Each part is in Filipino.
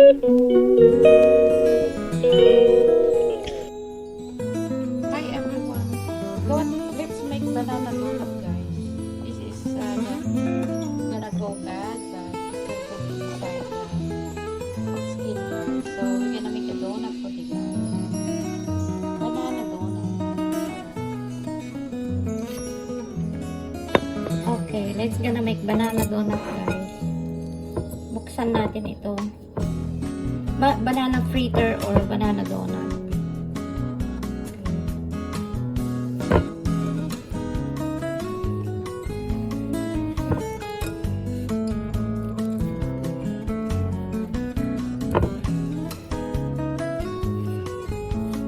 Hi everyone. Let's make banana donut, guys. This is gonna go bad, but it will be inside the skin bar. So we're gonna make a donut for the guys. Banana donut. Okay, let's gonna make banana donut, guys. Buksan natin ito. Banana fritter or banana donut.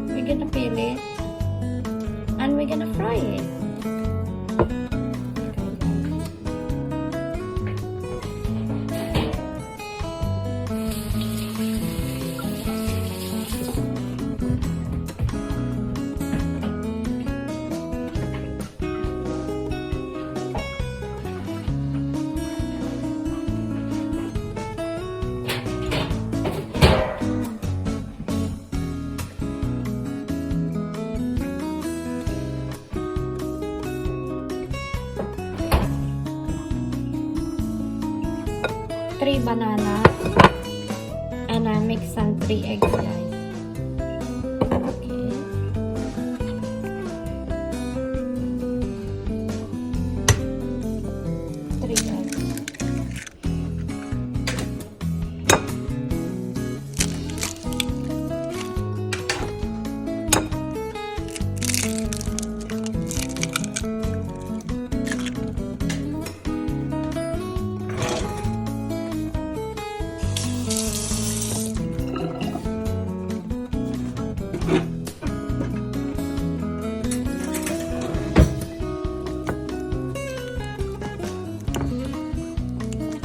We're gonna peel it and we're gonna fry it. Three bananas and I mix some 3 eggs, guys. Okay. Three eggs.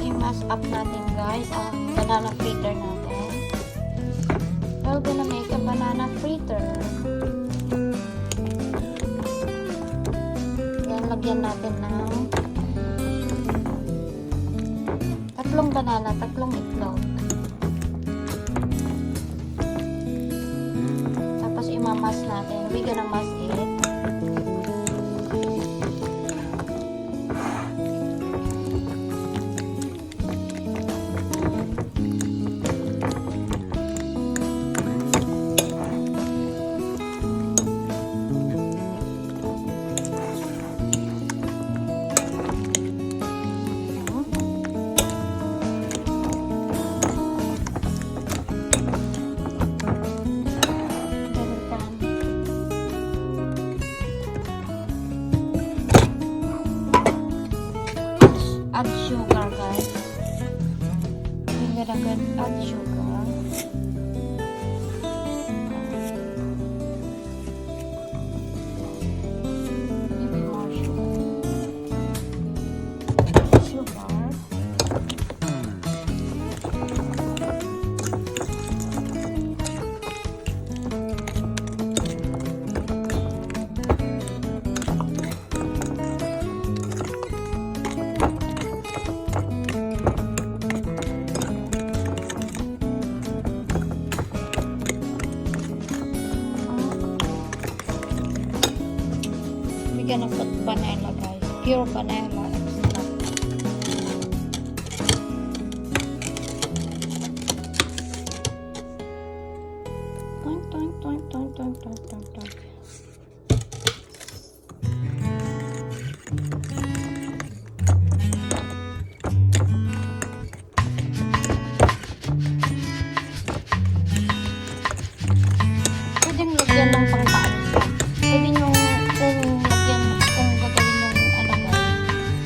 I-mash up natin, guys, ang banana fritter natin. We're gonna make a banana fritter. Yan, lagyan natin ng tatlong banana, tatlong itlog. Tapos i-mash natin. We're gonna mash it. Add sugar, guys. We're gonna add sugar. Maybe more sugar. Sugar. We're gonna put vanilla, guys. Pure vanilla extract. Toink, toink, toink, toink, toink, toink, toink, toink. Pwedeng lagyan ng pangtaan. Pwede nyo kung lagyan, kung gagawin yung ano, guys,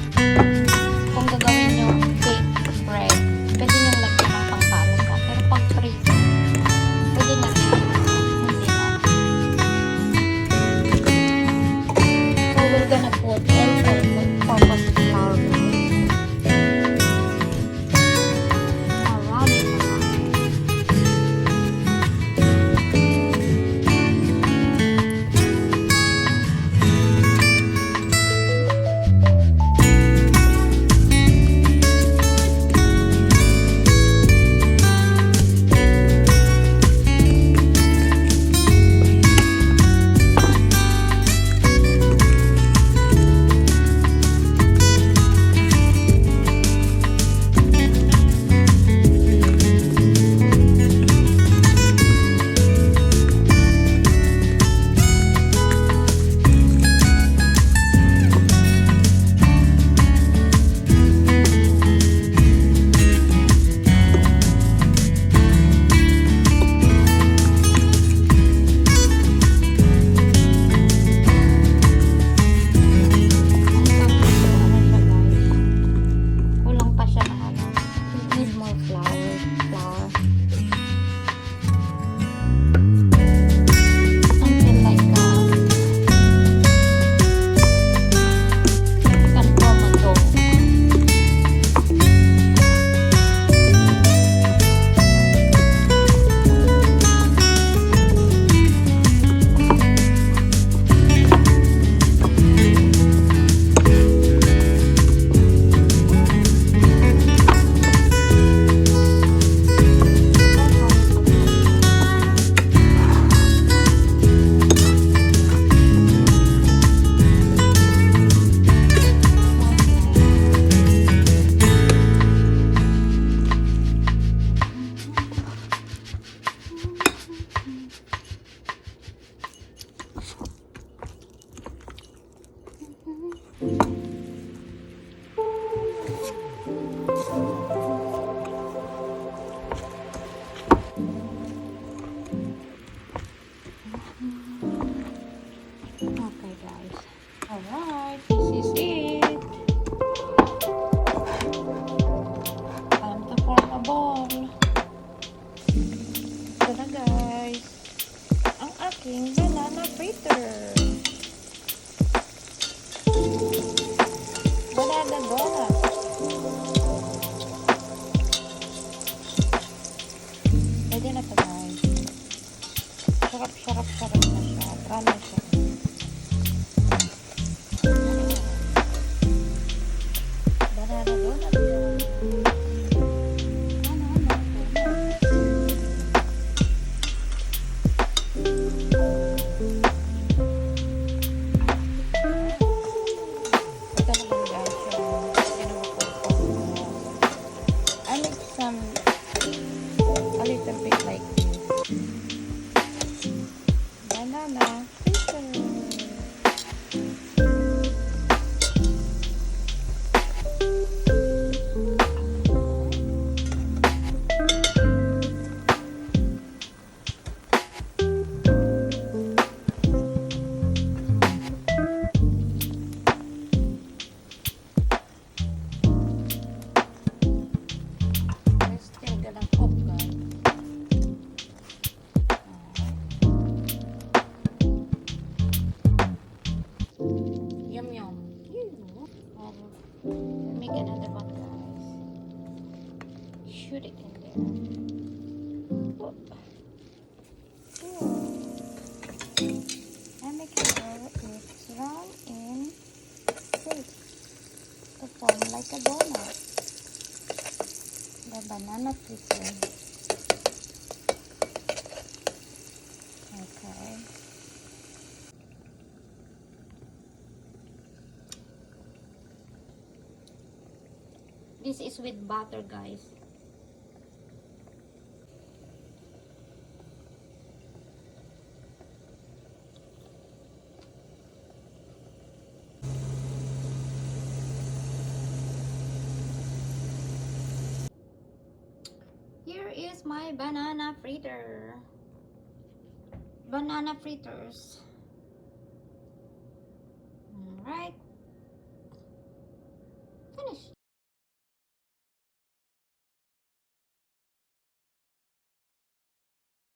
ball. Ito na guys. Ang aking banana fritter. Banana donut. Pwede na ito guys. Sarap na siya. Rana siya. Banana donut guys. Ito naman guys yung ginawa ko. I make some a little bit like this. Banana fritter. Still gonna cook guys. Yum yum. Make another one guys. Shoot it in there. Oh. And make sure it's round in shape to form like a donut. The banana fritter. Okay. This is with butter, guys. Here is my banana fritter. Banana fritters. Alright.